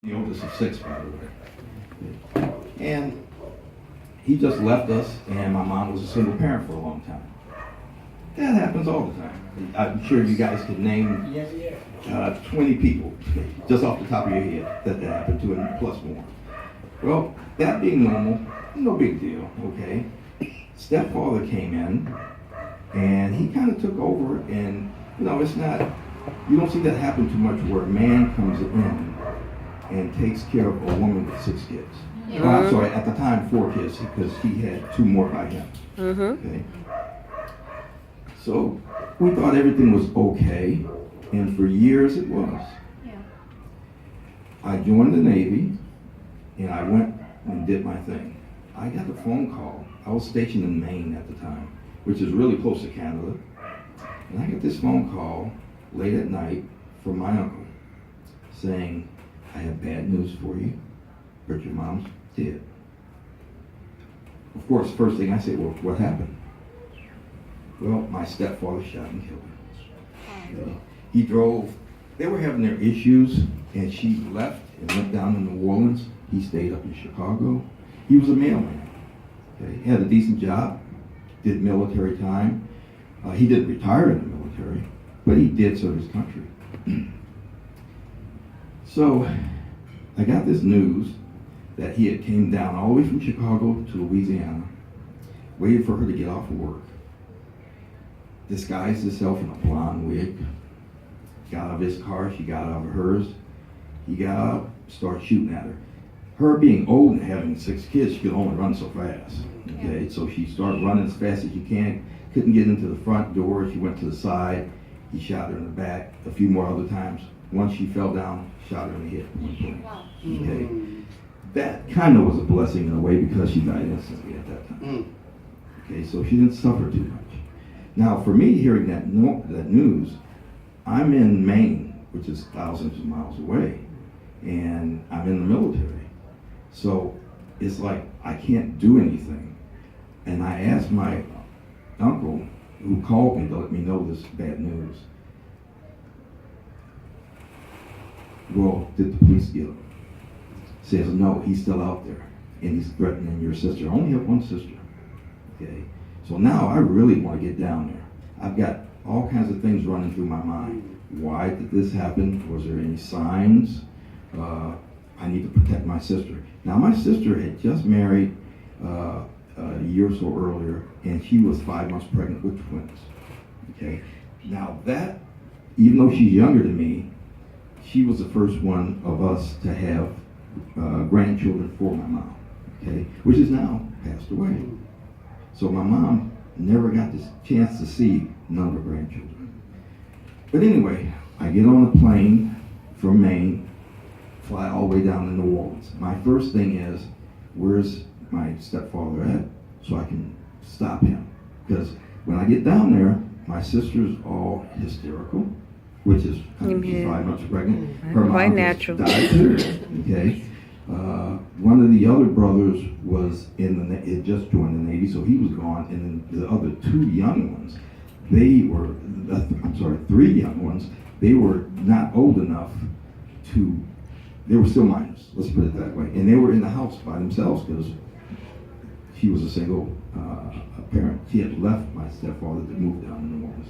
The oldest of six, by the way. And he just left us, and my mom was a single parent for a long time. That happens all the time. I'm sure you guys could name 20 people just off the top of your head that happened to, and plus more. Well, that being normal, no big deal, okay? Stepfather came in, and he kind of took over, and it's not, you don't see that happen too much where a man comes in and takes care of a woman with 6 kids. Yeah. Well, I'm sorry, at the time 4 kids, because he had 2 more by him. Okay. So we thought everything was okay, and for years it was. Yeah. I joined the Navy, and I went and did my thing. I got a phone call. I was stationed in Maine at the time, which is really close to Canada. And I got this phone call late at night from my uncle saying, "I have bad news for you, but your mom's dead." Of course, first thing I said, "Well, what happened?" "Well, my stepfather shot and killed her." He drove, they were having their issues, and she left and went down to New Orleans. He stayed up in Chicago. He was a mailman. Okay. He had a decent job, did military time. He didn't retire in the military, but he did serve his country. So I got this news that he had came down all the way from Chicago to Louisiana, waited for her to get off of work, disguised herself in a blonde wig, got out of his car, she got out of hers. He got out, started shooting at her. Her being old and having 6 kids, she could only run so fast. Okay, so she started running as fast as she can, couldn't get into the front door, she went to the side, he shot her in the back a few more other times. Once she fell down, shot her in the hip at one point. Okay, that kind of was a blessing in a way because she died instantly at that time. Okay, so she didn't suffer too much. Now, for me, hearing that news, I'm in Maine, which is thousands of miles away, and I'm in the military. So it's like I can't do anything. And I asked my uncle, who called me to let me know this bad news, "Well, did the police get him?" Says, "No, he's still out there, and he's threatening your sister." I only have one sister. Okay, so now I really want to get down there. I've got all kinds of things running through my mind. Why did this happen? Was there any signs? I need to protect my sister. Now, my sister had just married a year or so earlier, and she was 5 months pregnant with twins. Okay, now that, even though she's younger than me, she was the first one of us to have grandchildren for my mom. Okay, which is now passed away. So my mom never got this chance to see none of her grandchildren. But anyway, I get on a plane from Maine, fly all the way down to New Orleans. My first thing is, where's my stepfather at, so I can stop him? Because when I get down there, my sister's all hysterical, which is she's 5 months pregnant. Her Quite mom natural. just died too. Okay. One of the other brothers was had just joined the Navy, so he was gone, and then the other 2 young ones, they were, 3 young ones, they were not old enough to, they were still minors, let's put it that way. And they were in the house by themselves because she was a single parent. She had left my stepfather to move down to New Orleans.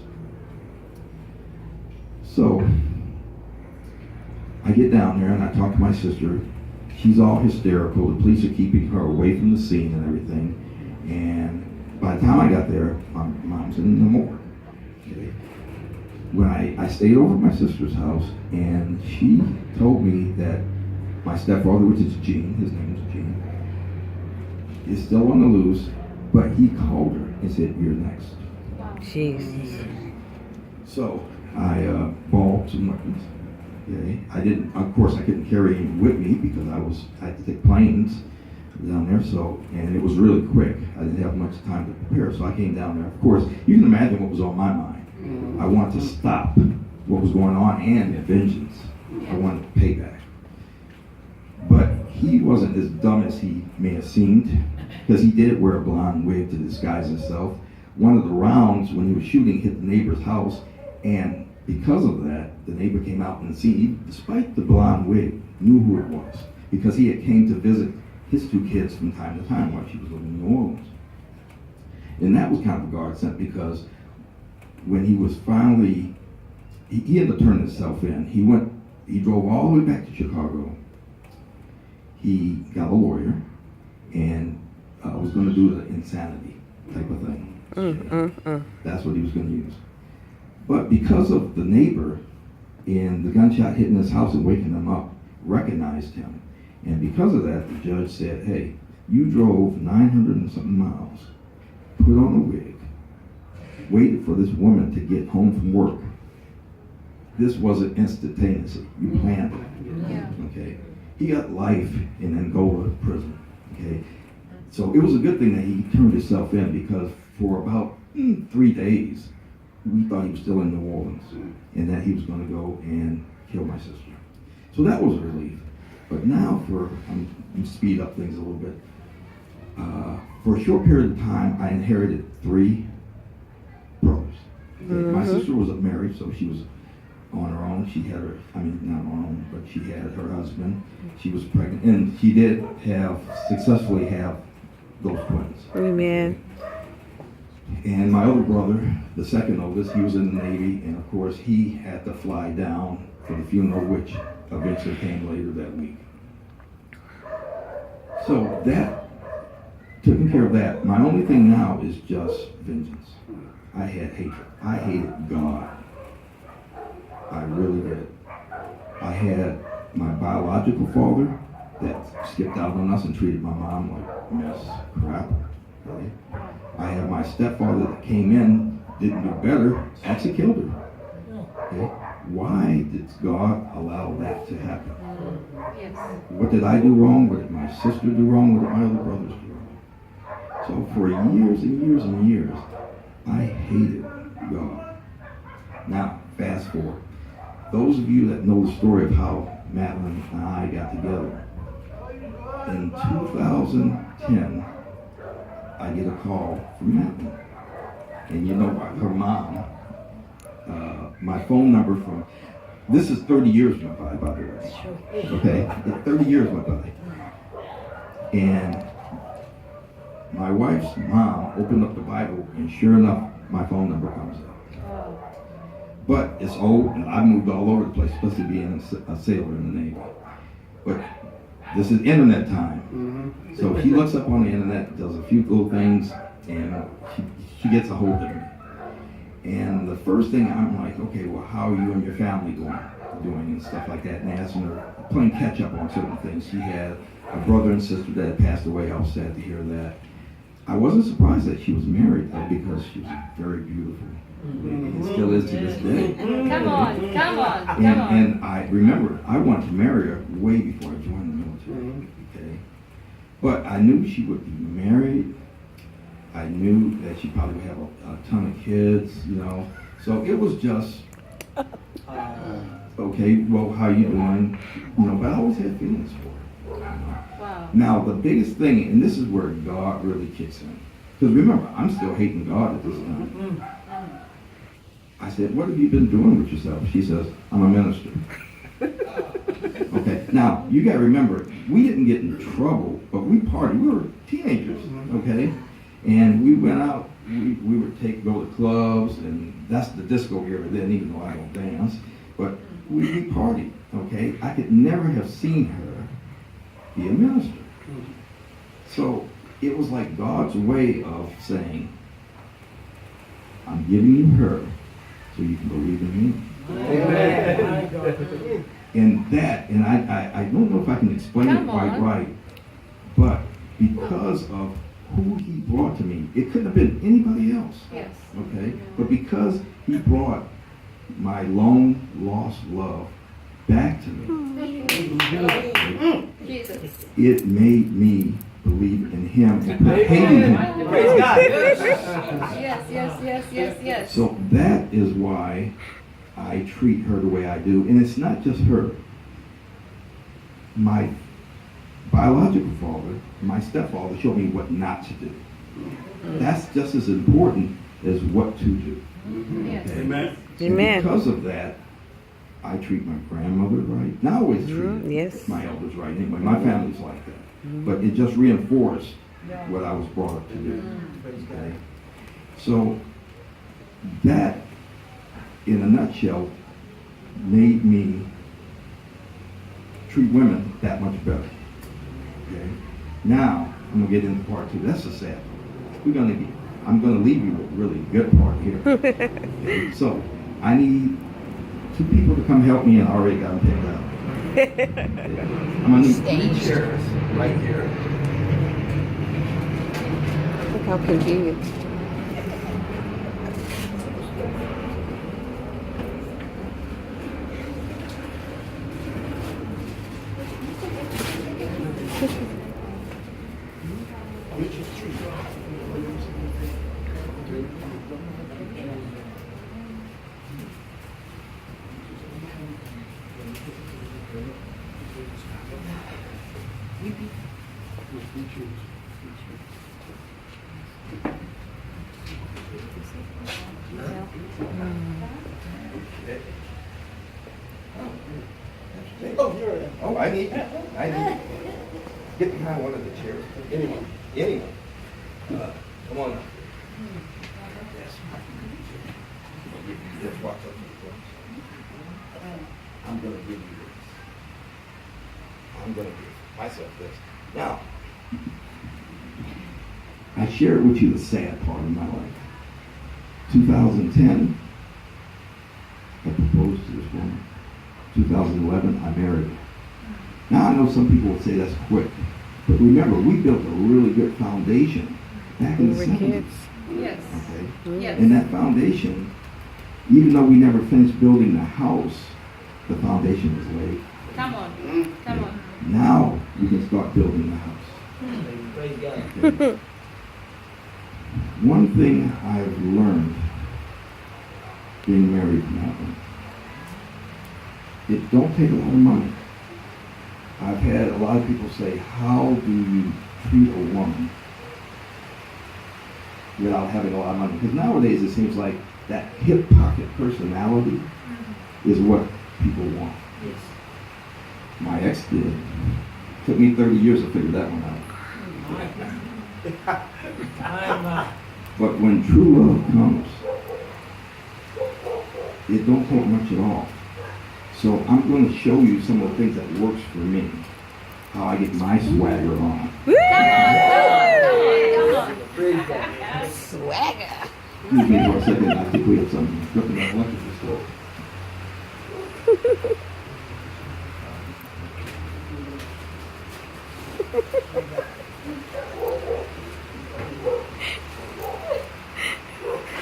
So I get down there and I talk to my sister. She's all hysterical. The police are keeping her away from the scene and everything. And by the time I got there, my mom's in the morgue. Okay. When I stayed over at my sister's house, and she told me that my stepfather, which is Gene, his name is Gene, is still on the loose, but he called her and said, "You're next." Jesus. So I bought some weapons. Okay. Of course, I couldn't carry him with me because I had to take planes down there. So, and it was really quick. I didn't have much time to prepare, so I came down there. Of course, you can imagine what was on my mind. I wanted to stop what was going on and vengeance. I wanted payback. But he wasn't as dumb as he may have seemed, because he did wear a blonde wig to disguise himself. One of the rounds, when he was shooting, hit the neighbor's house, and because of that, the neighbor came out and seen, despite the blonde wig, knew who it was because he had came to visit his two kids from time to time while she was living in New Orleans. And that was kind of a godsend because when he was finally, he had to turn himself in. He drove all the way back to Chicago. He got a lawyer and was going to do the insanity type of thing. That's what he was going to use. But because of the neighbor and the gunshot hitting his house and waking him up, recognized him. And because of that, the judge said, hey, you drove 900 and something miles, put on a wig, waited for this woman to get home from work. This wasn't instantaneous. You planned it. Yeah. Okay. He got life in Angola prison. Okay. So it was a good thing that he turned himself in because for about 3 days, we thought he was still in New Orleans and that he was going to go and kill my sister. So that was a relief. But now I'm speed up things a little bit. For a short period of time, I inherited 3 brothers. Okay? My sister was married, so she was on her own. She had not on her own, but she had her husband. She was pregnant, and she did successfully have those twins. Amen. And my other brother, the second oldest, he was in the Navy, and of course he had to fly down for the funeral, which eventually came later that week. So that, taking care of that, my only thing now is just vengeance. I had hatred. I hated God. I really did. I had my biological father that skipped out on us and treated my mom like mess, crap. Okay? I had my stepfather that came in, didn't do better, actually killed her. Okay? Why did God allow that to happen? Yes. What did I do wrong? What did my sister do wrong? What did my other brothers do wrong? So for years and years and years, I hated God. Now, fast forward. Those of you that know the story of how Madeline and I got together, in 2010, I get a call from Madeline. And you know, her mom, my phone number from, this is 30 years went by the way. Okay? 30 years went by. And my wife's mom opened up the Bible, and sure enough, my phone number comes up. But it's old, and I've moved all over the place, especially being a sailor in the Navy. But this is internet time. So she looks up on the internet, does a few little things, and she gets a hold of me. And the first thing I'm like, okay, well, how are you and your family doing and stuff like that, and asking her, playing catch up on certain things. She had a brother and sister that had passed away. I was sad to hear that. I wasn't surprised that she was married, though, because she was very beautiful. And still is to this day. Come on. And I remember, I wanted to marry her way before I joined the military. Okay, but I knew she would be married. I knew that she probably would have a ton of kids, you know. So it was just, okay, well, how you doing? You know, but I always had feelings for her. You know? Wow. Now, the biggest thing, and this is where God really kicks in. Because remember, I'm still hating God at this time. I said, what have you been doing with yourself? She says, I'm a minister. Okay, now, you got to remember, we didn't get in trouble, but we partied. We were teenagers, okay? And we went out, we would go to clubs, and that's the disco era then, even though I don't dance. But we partied, okay? I could never have seen her be a minister. So it was like God's way of saying, I'm giving you her so you can believe in me. Amen. And I don't know if I can explain it quite right, but because of who he brought to me, it couldn't have been anybody else. Yes. Okay? But because he brought my long lost love back to me, Jesus. it made me believe in him and quit hating him. Praise God. Yes. So that is why I treat her the way I do. And it's not just her. My biological father, my stepfather, showed me what not to do. That's just as important as what to do. Yes. Okay? Amen. And Amen. because of that, I treat my grandmother right. Now I always treat Yes. my elders right anyway. My family's like that. But it just reinforced what I was brought up to do. Okay? So that, in a nutshell, made me treat women that much better. Okay? Now, I'm gonna get into part two. That's the sad part. I'm gonna leave you with a really good part here. Okay? So, I need 2 people to come help me, and I already got them picked out. I'm gonna need 3 chairs right here. Look how convenient. Oh, I need get behind one of the chairs. Anyone. Come on now. Yes. Just walk up to the front. I'm gonna give you this. I'm gonna give myself this. Now, I share with you the sad part of my life. 2010, I proposed to this woman. 2011, I married her. Now I know some people would say that's quick, but remember, we built a really good foundation back in the 70s. Yes. Okay? Yes. And that foundation, even though we never finished building the house, the foundation was laid. Come on. Come on. Now we can start building the house. Okay? One thing I've learned being married now, it don't take a lot of money. I've had a lot of people say, how do you treat a woman without having a lot of money? Because nowadays it seems like that hip pocket personality is what people want. Yes. My ex did. Took me 30 years to figure that one out. But when true love comes, it don't take much at all. So I'm going to show you some of the things that works for me. How I get my swagger on. Come on. Swagger. Excuse me for a second, I think we have something dripping out electrical stove.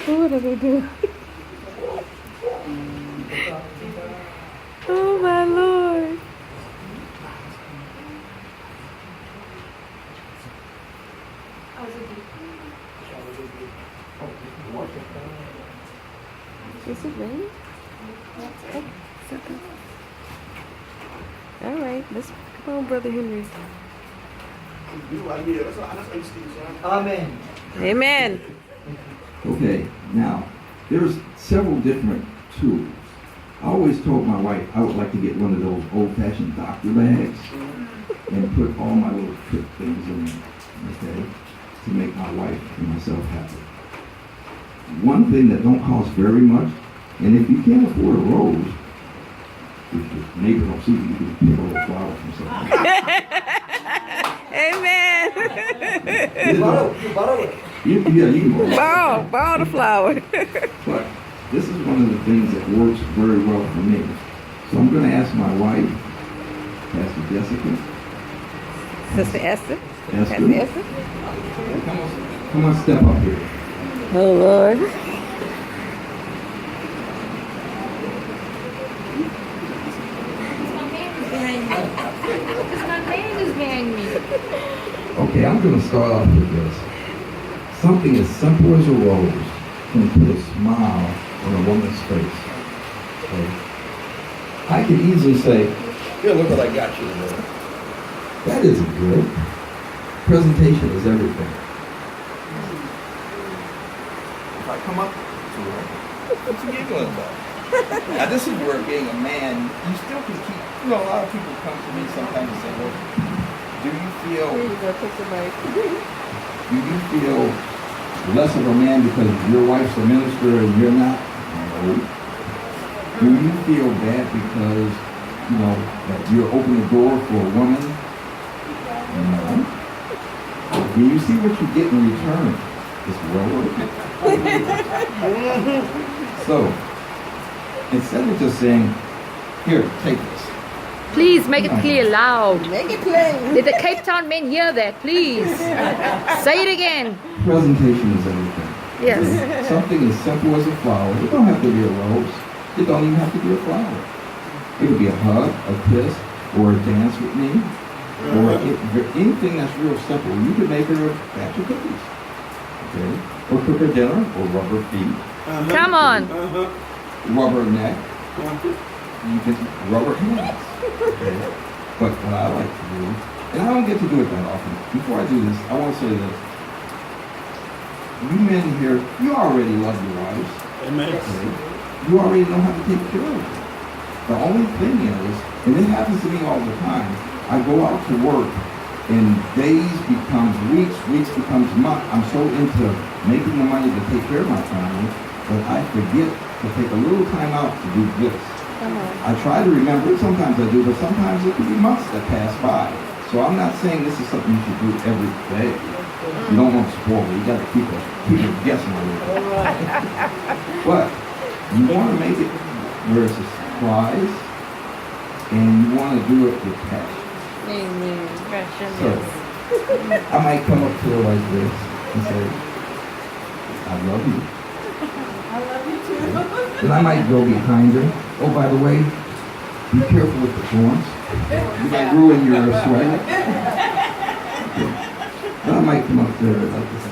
What do they do? Oh my Lord. Is it raining? Oh, it's okay. All right, let's come on, Brother Henry. Amen. Amen. Okay, now, there's several different tools. I always told my wife I would like to get one of those old-fashioned doctor bags and put all my little trick things in them, okay, to make my wife and myself happy. One thing that don't cost very much, and if you can't afford a rose, if your neighbor don't see you, you can pick a little flower from somewhere. Amen. Borrow it. You can borrow. Borrow the flower. But this is one of the things that works very well for me. So I'm going to ask my wife, Pastor Jessica. Sister Esther. Esther. Pastor Esther. Come on, step up here. Oh Lord. Because my man is behind me. Okay, I'm going to start off with this. Something as simple as a rose can put a smile on a woman's face. Okay? I could easily say, here, look what I got you today. That isn't good. Presentation is everything. If I come up to her, what you giggling about? Now this is where being a man, you still can keep, you know, a lot of people come to me sometimes and say, well, do you feel, Here you go, take the mic. do you feel less of a man because your wife's a minister and you're not? No. Do you feel bad because, you know, that you're opening the door for a woman? No. When you see what you get in return, it's well worth it. So, instead of just saying, here, take this. Please make it clear loud. Make it plain. Did the CapeTown men hear that? Please. Say it again. Presentation is everything. Yes. Something as simple as a flower. It don't have to be a rose. It don't even have to be a flower. It could be a hug, a kiss, or a dance with me, or anything that's real simple. You could make her a batch of cookies, okay? Or cook her dinner, or rub her feet, Come on. rub her neck. You can rub her hands. Okay? But what I like to do, and I don't get to do it that often. Before I do this, I want to say this. You men here, you already love your wives. Amen. Okay? You already know how to take care of them. The only thing is, and it happens to me all the time, I go out to work and days becomes weeks, weeks becomes months. I'm so into making the money to take care of my family that I forget to take a little time out to do this. I try to remember it, sometimes I do, but sometimes it can be months that pass by. So I'm not saying this is something you should do every day. You don't want to spoil it. You got to keep it guessing a little bit. But you want to make it where it's a surprise, and you want to do it with passion. Amen. So I might come up to her like this and say, I love you. I love you too. Then I might go behind her. Oh, by the way, be careful with the thorns. You might ruin your sweater. Then I might come up there like this.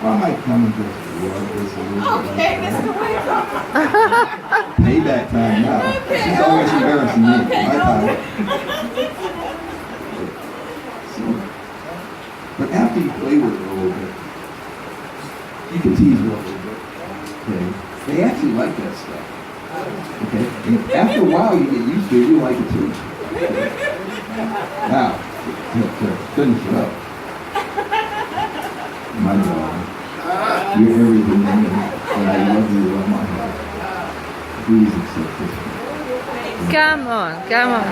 Or I might come and just rub this a little bit. Okay, Mr. Wilson. Payback time now. She's always embarrassing me. My time. So, but after you play with her a little bit, you can tease her a little bit. Okay? They actually like that stuff. Okay? And after a while, you get used to it. You like it too. Okay? Now, to finish it up. My darling, you're everything to me, and I love you with my heart. Please accept this. Come on. Come on.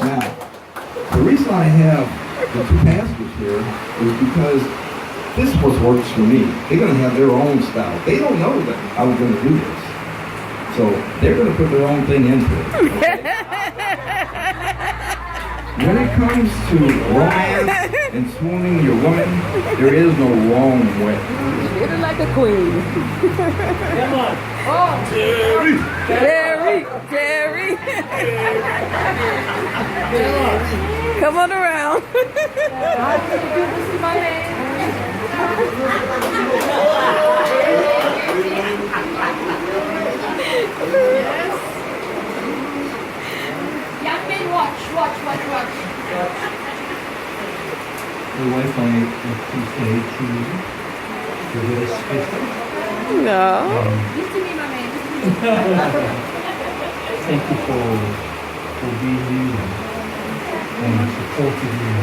Now, the reason I have the two pastors here is because this is what works for me. They're going to have their own style. They don't know that I was going to do this. So they're going to put their own thing into it. Okay? When it comes to romance and swooning your woman, there is no wrong way. Treat her like a queen. Come on. Oh, Jerry. Come on around. this is my man. Young men, watch. The wife I appreciate to this sister. No. Listen to me, my man. Thank you for being you and supporting you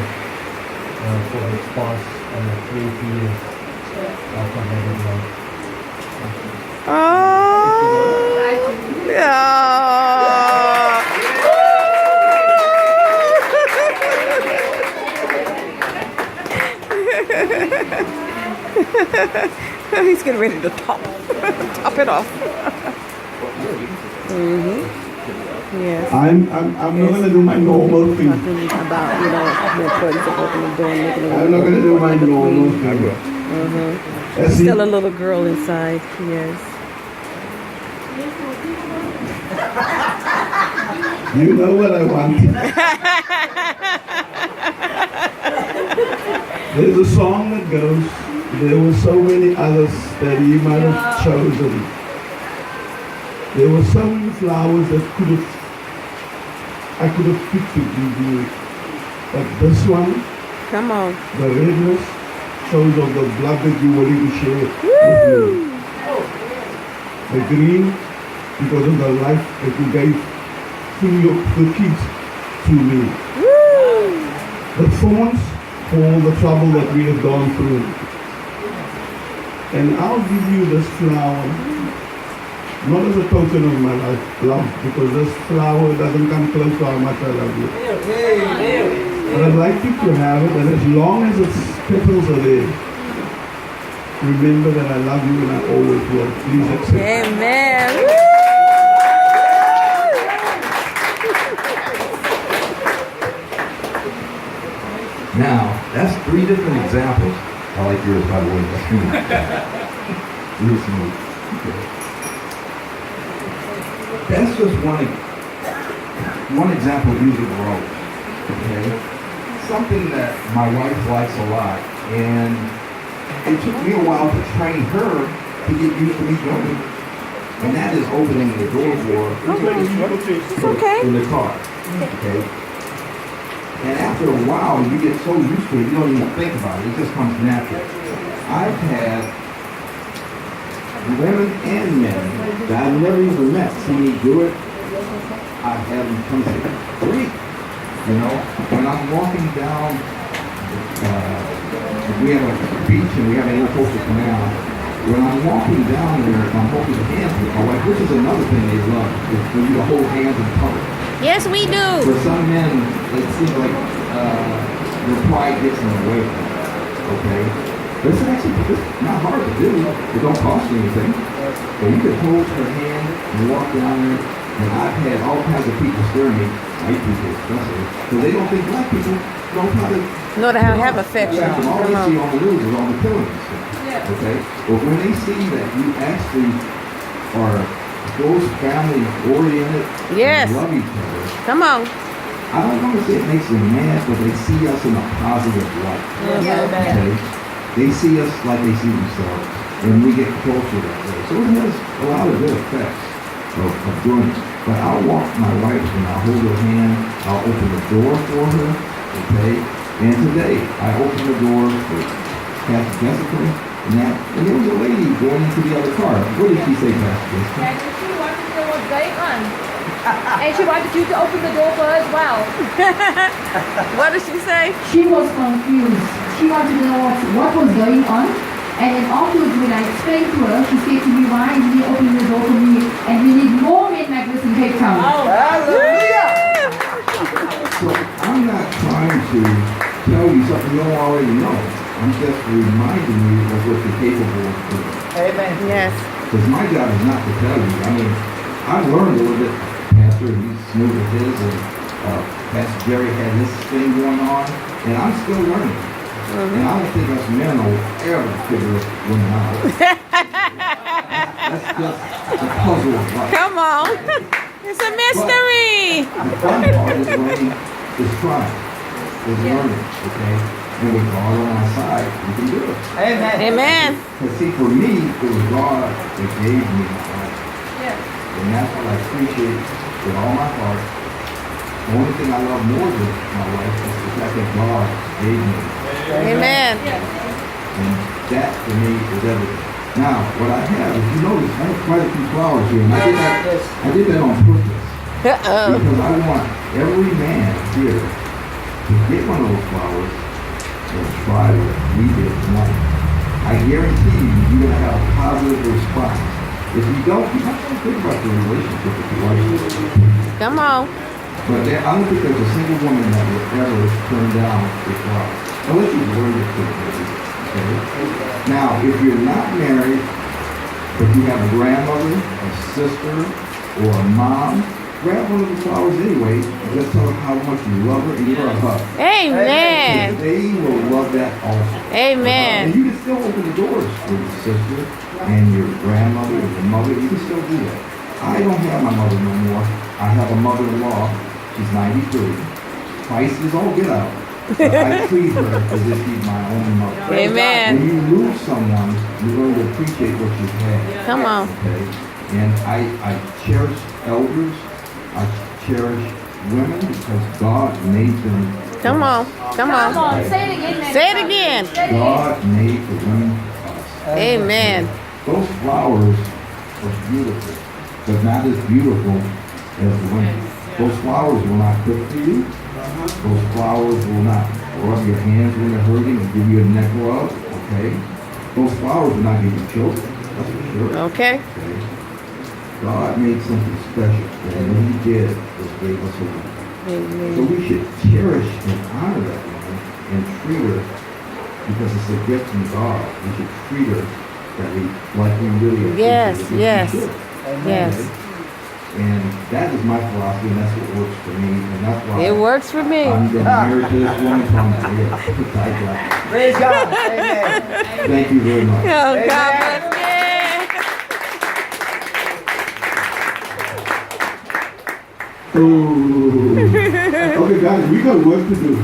for the past 3 years of our married life. Oh. Yeah. He's getting ready to top it off. Yes. I'm not gonna do my normal thing. Talking about, the importance of opening the door and making it I'm not gonna do my normal thing. Let's see. Still a little girl inside, yes. You know what I want. There's a song that goes, there were so many others that you might have chosen. There were so many flowers that could have I could have picked it easily. But this one, Come on. the redness, shows of the blood that you're willing to share with me. The green, because of the life that you gave through the kids to me. The thorns for all the trouble that we have gone through. And I'll give you this flower, not as a token of my love, because this flower doesn't come close to how much I love you. But I'd like you to have it, and as long as its petals are there, remember that I love you and I always will. Please accept it. Amen. Now, that's 3 different examples. I like yours, by the way. That's real smooth. Okay. That's just one example of using a rose. Okay? Something that my wife likes a lot, and it took me a while to train her to get used to me doing it. And that is opening the door for It's okay. in the car. Okay? And after a while, you get so used to it, you don't even think about it. It just comes natural. I've had women and men that I've never even met see me do it. I've had them come say, great. You know, when I'm walking down, we have a beach and we have an intercoastal canal. When I'm walking down there, I'm holding hands with my wife, which is another thing they love, is for you to hold hands in public. Yes, we do. For some men, it seems like their pride gets in the way. Okay? But it's actually not hard to do. It don't cost you anything. But you can hold her hand and walk down there. And I've had all kinds of people stare at me, white people especially, because they don't think black people know how to... Know how to have affection. Yeah, and all they see on the news is all the killing and stuff. Okay? But when they see that you actually are close, family oriented, Yes. and love each other, Come on. I don't want to say it makes them mad, but they see us in a positive light. Okay? They see us like they see themselves, and we get closer that way. So it has a lot of good effects of doing it. But I'll walk my wife and I'll hold her hand, I'll open the door for her, okay? And today, I opened the door for Pastor Jessica, and there was a lady going into the other car. What did she say, Pastor Jessica? And she wanted to know what's going on. And she wanted you to open the door for her as well. What did she say? She was confused. She wanted to know what was going on. And then afterwards, when I explained to her, she said to me, why did you open the door for me? And we need more men like this in Cape Town. So I'm not trying to tell you something you don't already know. I'm just reminding you of what you're capable of doing. Yes. Because my job is not to tell you. I mean, I've learned a little bit. Pastor, he's smooth with his, and Pastor Jerry had his thing going on, and I'm still learning. And I don't think us men will ever figure women out. That's just a puzzle of life. Come on. It's a mystery. The fun part is learning, is trying, is learning, okay? And with God on our side, we can do it. Amen. Because see, for me, it was God that gave me my life. And that's what I appreciate with all my heart. The only thing I love more than my life is the fact that God gave me. Amen. And that, for me, is everything. Now, what I have, if you notice, I have quite a few flowers here. And I did that on purpose. Uh-oh. Because I want every man here to get one of those flowers and try what we did tonight. I guarantee you, you're going to have a positive response. If you don't, you're not going to think about the relationship with your wife. Come on. But I don't think there's a single woman that would ever turn down a flower. Unless you learn it to okay? Now, if you're not married, but you have a grandmother, a sister, or a mom, grab one of the flowers anyway, and just tell her how much you love her and give her a hug. Amen. They will love that also. Amen. And you can still open the doors for your sister and your grandmother and your mother. You can still do that. I don't have my mother no more. I have a mother-in-law. She's 93. Feist is all get out. But I treat her as if she's my own mother. Amen. When you lose someone, you learn to appreciate what you've had. Come on. Okay? And I cherish elders. I cherish women because God made them. Come on. Come on. Come on, say it again, man. Say it again. Say it again. God made the women for us. Amen. Those flowers are beautiful, but not as beautiful as the women. Those flowers will not cook for you. Those flowers will not rub your hands when they're hurting and give you a neck rub, okay? Those flowers will not give you children, that's for sure. Okay. Okay? God made something special, and what He did was gave us a woman. So Amen. we should cherish and honor that woman and treat her because it's a gift from God. We should treat her that we like we really appreciate Yes, it. We yes. should. Yes. Okay? And that is my philosophy, and that's what works for me, and that's why It works for me. I'm been married to this woman, so I'm tight. Praise God. Amen. Thank you very much. Oh, God bless you. Oh. Okay, guys, we got work to do.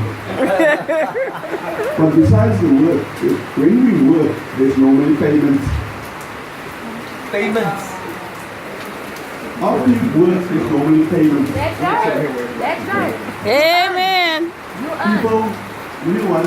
But besides the work, when we work, there's normally payments. Payments. After you work, there's normally payments. That's right. That's right. Amen. You earn. People, you know what,